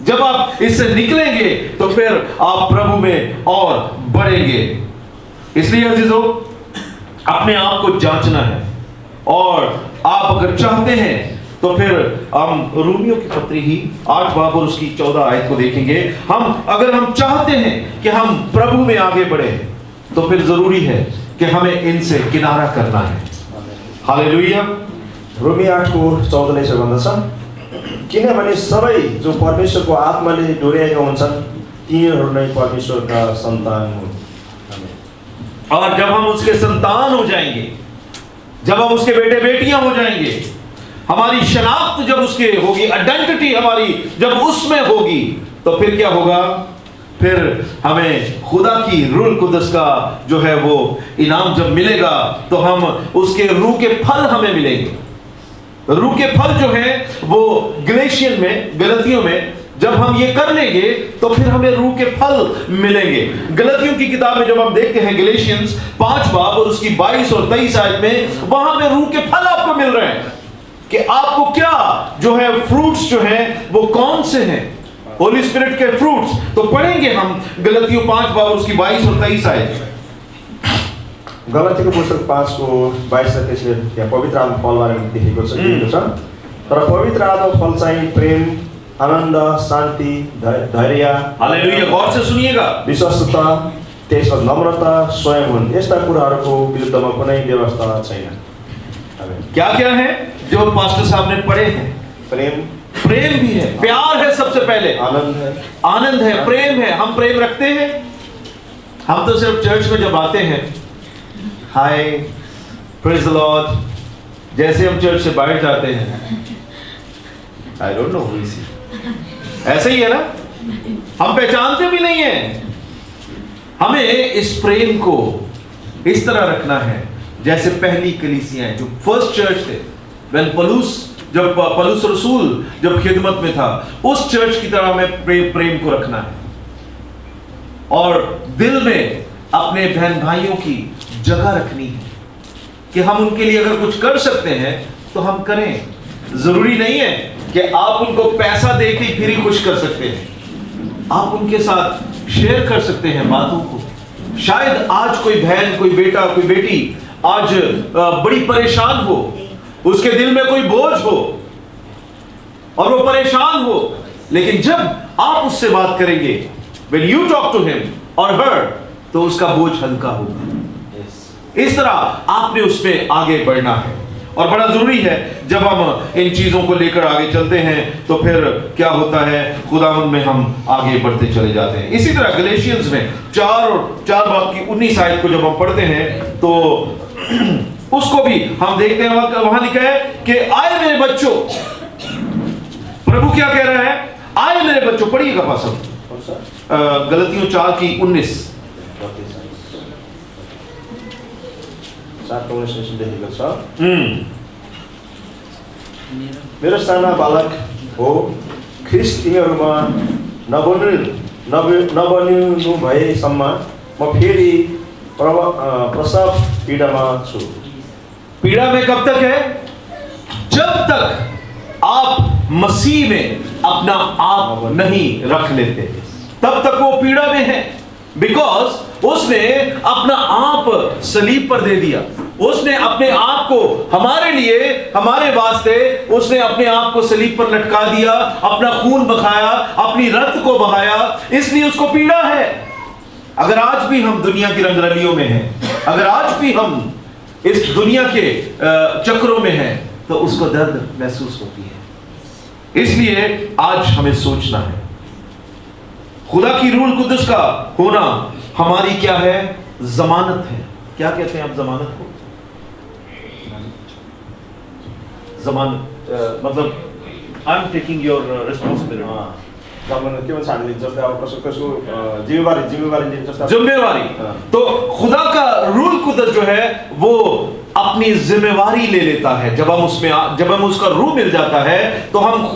जब आप इससे निकलेंगे तो फिर आप प्रभु में और बढ़ेंगे। इसलिए अजीजों, अपने आप को जांचना है, और आप अगर चाहते हैं तो फिर हम रोमियो की पत्री ही 8 बाब और उसकी 14 आयत को देखेंगे। अगर हम चाहते हैं कि हम प्रभु में आगे बढ़े तो फिर जरूरी है कि हमें इनसे किनारा करना है। हालेलुया। रोमी 8 को 14 यसो भन्दछ, किनभने सबै जो परमेश्वरको आत्माले डोर्याएका हुन्छन् तिनीहरू नै परमेश्वरका सन्तान हुन्। और जब हम उसके संतान हो जाएंगे, जब हम उसके बेटे बेटियां हो जाएंगे, हमारी शनाख्त जब उसके होगी, आइडेंटिटी हमारी जब उसमें होगी, तो फिर क्या होगा? फिर हमें खुदा की रूह कुदस का जो है वो इनाम जब मिलेगा तो हम उसके रूह के फल हमें मिलेंगे। रूह के फल जो है वो गलेशियन में, गलतियों में जब हम ये कर लेंगे तो फिर हमें रूह के फल मिलेंगे। गलतियों की किताब में जब हम देखते हैं गलेशियंस 5 बाब और उसकी 22 और 23 आयत में, वहां पे रूह के फल आपको मिल रहे हैं कि आपको क्या जो है फ्रूट्स जो है वो कौन से हैं, होली स्पिरिट के फ्रूट्स। तो पढ़ेंगे हम गलतियों 5 बाब उसकी 22 और 23 आयत। गलतीको पुस्तक 5 को 22 र 23 यहाँ पवित्र आत्मा फलबारे लेखेको छ। तर पवित्र आत्मा फल चाहिँ प्रेम, आनन्द, शान्ति, धैर्य, हालेलुया, गौर से सुनिएगा, विश्वस्तता, त्यसपछि नम्रता, स्वयं हुन्। यस्ता कुराहरूको विरुद्धमा कुनै व्यवस्था छैन। क्या क्या है जो पास्टर साहब ने पढ़े हैं? प्रेम भी है, प्यार है, सबसे पहले आनंद है, प्रेम है। हम प्रेम रखते हैं? हम तो सिर्फ चर्च में जब आते हैं, हाय प्रेज द लॉर्ड, जैसे हम चर्च से बाहर जाते हैं, I don't know who is he, ऐसे ही है ना, हम पहचानते भी नहीं है। हमें इस प्रेम को इस तरह रखना है जैसे पहली कलीसियां जो फर्स्ट चर्च थे, जब पलूस रसूल जब खिदमत में था, उस चर्च की तरह हमें प्रेम को रखना है, और दिल में अपने बहन भाइयों की जगह रखनी है कि हम उनके लिए अगर कुछ कर सकते हैं तो हम करें। जरूरी नहीं है कि आप उनको पैसा देके फिर ही खुश कर सकते हैं, आप उनके साथ शेयर कर सकते हैं बातों को। शायद आज कोई बहन, कोई बेटा, कोई बेटी आज बड़ी परेशान हो, उसके दिल में कोई बोझ हो और वो परेशान हो, लेकिन जब आप उससे बात करेंगे, when you talk to him or her, तो उसका बोझ हल्का होगा। इस तरह आपने उसमें आगे बढ़ना है, और बड़ा जरूरी है जब हम इन चीजों को लेकर आगे चलते हैं तो फिर क्या होता है, खुदावंद में हम आगे बढ़ते चले जाते हैं। इसी तरह गलेशियंस में 4 बाब की 19 आयत को जब हम पढ़ते हैं तो उसको भी हम देखते हैं, वहां लिखा है कि आए मेरे बच्चों, प्रभु क्या कह रहा है? आए मेरे बच्चों। पढ़िएगा पास्टर, गलतियों 4 की 19 लेखेको छ, मेरो साना बालक हो, ख्रिस्ट तिमीहरूमा नबनिनु भएसम्म म फेरि प्रसव पीडामा छु। पीड़ा में कब तक है? जब तक आप मसीह में अपना आप नहीं रख लेते, तब तक वो पीड़ा में है। बिकॉज उसने अपना आप सलीब पर दे दिया, उसने अपने आप को हमारे लिए, हमारे वास्ते उसने अपने आप को सलीब पर लटका दिया, अपना खून बहाया, अपनी रक्त को बहाया, इसलिए उसको पीड़ा है। अगर आज भी हम दुनिया की रंगरलियों में हैं, अगर आज भी हम इस दुनिया के चक्रों में हैं, तो उसको दर्द महसूस होती है। इसलिए आज हमें सोचना है, खुदा की रूह कुदस का होना हमारी क्या है? जमानत है। क्या कहते हैं आप जमानत को? जमानत मतलब I am taking your responsibility. के भन्छ हामीले जस्तै अब कसको जिम्मेवारी जिम्मेवारी। तो खुदा का रूह कुदस जो है वो अपनी जिम्मेवारी ले लेता है। जब हम उसका रूह मिल जाता है तो हम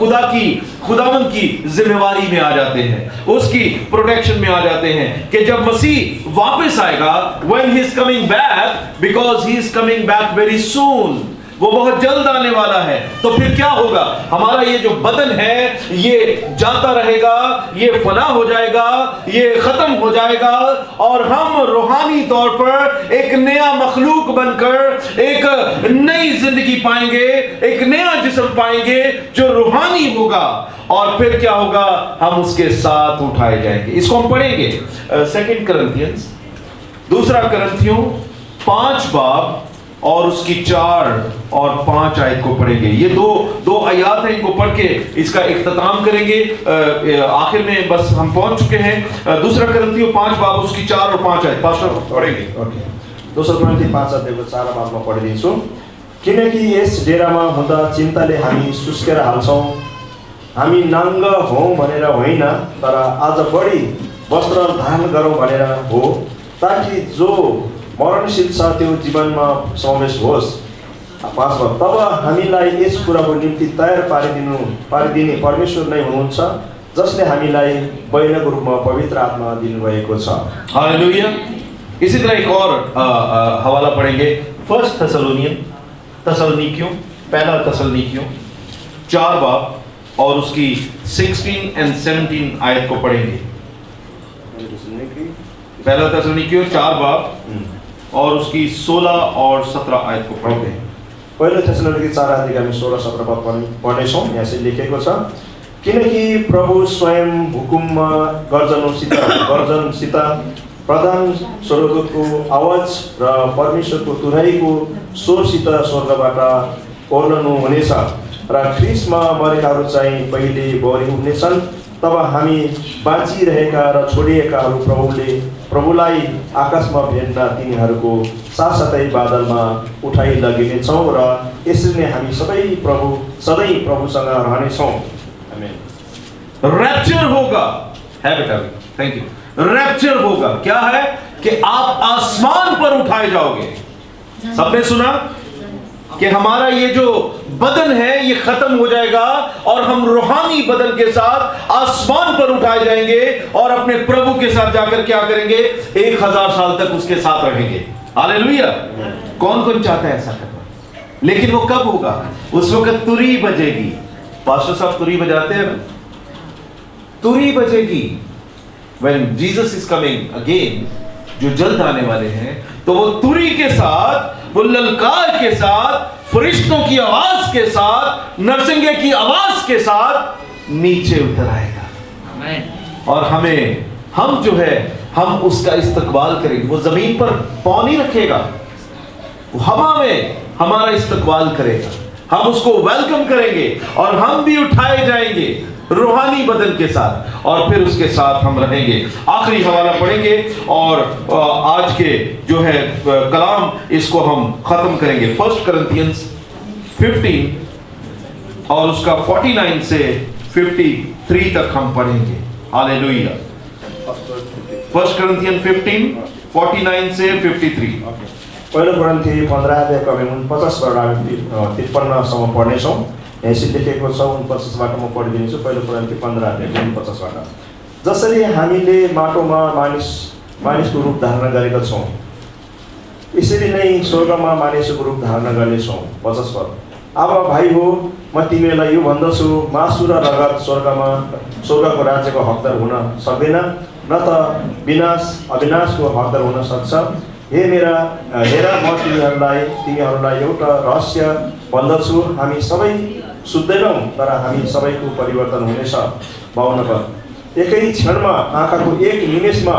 खुदावंद की जिम्मेवारी में आ जाते हैं, उसकी प्रोटेक्शन में आ जाते हैं कि जब मसीह वापस आएगा, when he is coming back, because he is coming back very soon, वो बहुत जल्द आने वाला है, तो फिर क्या होगा? हमारा ये जो बदन है ये जाता रहेगा, ये फना हो जाएगा, ये खत्म हो जाएगा और हम रूहानी तौर पर एक नया मखलूक बनकर एक नई जिंदगी पाएंगे, एक नया जिस्म पाएंगे जो रूहानी होगा। और फिर क्या होगा? हम उसके साथ उठाए जाएंगे। इसको हम पढ़ेंगे 2 Corinthians, 2 Corinthians 5 बाब और उसकी 4 और 5 आयत को पढ़ेंगे। ये दो आयत हैं, इनको पढ़ के इसका इख्तिताम करेंगे। आखिर में बस हम पहुंच चुके हैं। 2 Corinthians 5 बाब उसकी 4 और 5 आयत पास्टर पढ़ेंगे। ओके, 2 Corinthians 5 अध्यायको 4 बाबमा पढिदिन्छु। किनकि यस डेरामा हुँदा चिन्ताले हामी सुस्केर हाल्छौँ, हामी नाङ्ग हौँ भनेर होइन, तर आज बढी वस्त्र धारण गरौँ भनेर हो, ताकि जो मरणशील छ त्यो जीवनमा समावेश होस्। 5 तब हामीलाई यस कुराको निम्ति तयार पारिदिने परमेश्वर नै हुनुहुन्छ, जसले हामीलाई बहिनीको रूपमा पवित्र आत्मा दिनुभएको छ। हालेलुया। इसी तरह एक और हवाला पढ़ेंगे 1 थेसलोनिकियों 4 बाब और उसकी 16 और 17 आयत को पढ़ेंगे। 1 थेसलोनिकियों 4 बाब और उसकी 16 और 17 आयत को पढ़ेंगे। पहिलो थेसलोनिकी 4 अध्यायको हामी 16-17 पद पढ्नेछौँ। यहाँ चाहिँ लेखेको छ, किनकि प्रभु स्वयं हुकुममा गर्जनसित प्रधान स्वर्गदूतको आवाज र परमेश्वरको तुरहीको स्वरसित स्वर्गबाट ओर्लनु हुनेछ र ख्रिस्टमा मरेकाहरू चाहिँ पहिले बढी उठ्नेछन्। तब हामी बाँचिरहेका र छोडिएकाहरू प्रभुलाई आकाशमा भेट्न तिनीहरूको साथसाथै बादलमा उठाइ लगिनेछौँ र यसरी नै हामी सधैँ प्रभुसँग रहनेछौँ। आमेन। रैप्चर होगा, है बेटा, थैंक यू। रैप्चर होगा क्या है? कि आप आसमान पर उठाए जाओगे। सबने सुना कि हमारा ये जो बदन है ये खत्म हो जाएगा और हम रूहानी बदन के साथ आसमान पर उठाए जाएंगे और अपने प्रभु के साथ जाकर क्या करेंगे? 1000 साल तक उसके साथ रहेंगे। हालेलुया। कौन कौन चाहता है ऐसा करना? लेकिन वो कब होगा? उस वक्त तुरी बजेगी। पास्टर साहब तुरी बजाते हैं ना? तुरी बजेगी when Jesus is coming again, जो जल्द आने वाले हैं, तो वो तुरी के साथ, वो ललकार के साथ, फरिश्तों की आवाज के साथ, नरसिंगे की आवाज के साथ नीचे उतर आएगा और हम जो है हम उसका इस्तकबाल करेंगे। वो जमीन पर पाँव नहीं रखेगा, वो हवा में हमारा इस्तकबाल करेगा, हम उसको वेलकम करेंगे और हम भी उठाए जाएंगे रूहानी बदन के साथ और फिर उसके साथ हम रहेंगे। आखिरी हवाला पढ़ेंगे और आज के जो है कलाम इसको हम खत्म करेंगे। 1 Corinthians 15 और उसका 49 से 53 तक हम पढ़ेंगे। हालेलुया। 1 Corinthians 15 49 से 53। पहिलो कोरिन्थी 15 अध्यायको हामी 49बाट 53सम्म पढ्नेछौँ। यसरी लेखेको छ, 49बाट म पढिदिन्छु। पहिलो कोरिन्थी 15 अध्यायको 49बाट। जसरी हामीले माटोमा मानिसको रूप धारण गरेका छौँ, यसरी नै स्वर्गमा मानिसको रूप धारण गर्नेछौँ। 50 पद। अब भाइ हो, म तिमीलाई यो भन्दछु, मासु र रगत स्वर्गको राज्यको हकदार हुन सक्दैन, न त अविनाशको हकदार हुन सक्छ। हेर म तिमीहरूलाई एउटा रहस्य भन्दछु, हामी सबै सुत्दैनौँ, तर हामी सबैको परिवर्तन हुनेछ। 52 पद। एकै क्षणमा, आँखाको एक निमेषमा,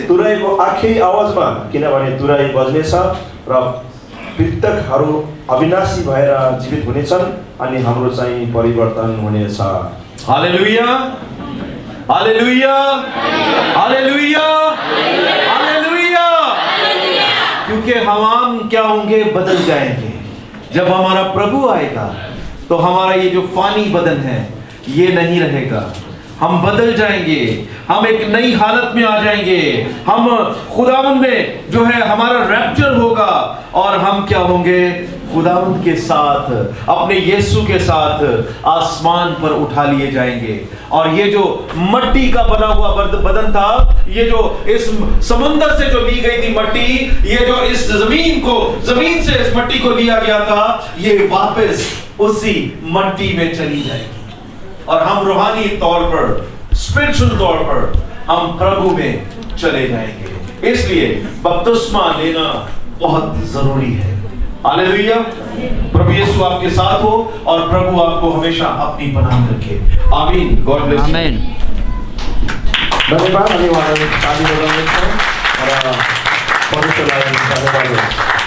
तुरैको आखिरी आवाजमा, किनभने तुरै बज्नेछ र मृतकहरू अविनाशी भएर जीवित हुनेछन् अनि हाम्रो चाहिँ परिवर्तन हुनेछ। Hallelujah, hallelujah, hallelujah, hallelujah. क्योंकि हम क्या होंगे? बदल जाएंगे। जब हमारा प्रभु आएगा तो हमारा ये जो फानी बदन है ये नहीं रहेगा, हम बदल जाएंगे, हम एक नई हालत में आ जाएंगे। हम खुदावंद में जो है हमारा रैप्चर होगा और हम क्या होंगे? खुदावंद के साथ, अपने यीशु के साथ आसमान पर उठा लिए जाएंगे। और ये जो मट्टी का बना हुआ बदन था, ये जो इस समुद्र से जो ली गई थी मट्टी, ये जो इस जमीन से इस मट्टी को लिया गया था, ये वापस उसी मट्टी में चली जाएगी और हम रूहानी तौर पर, स्पिरिचुअल तौर पर हम प्रभु में चले जाएंगे। इसलिए बपतिस्मा लेना बहुत जरूरी है। हालेलुया। प्रभु यीशु आपके साथ हो और प्रभु आपको हमेशा अपनी पनाह में रखे। आमीन। God bless you. आमेन। धन्यवाद। हामी उहाँलाई ताली बजाउनेछौँ र पवित्रलाई धन्यवाद।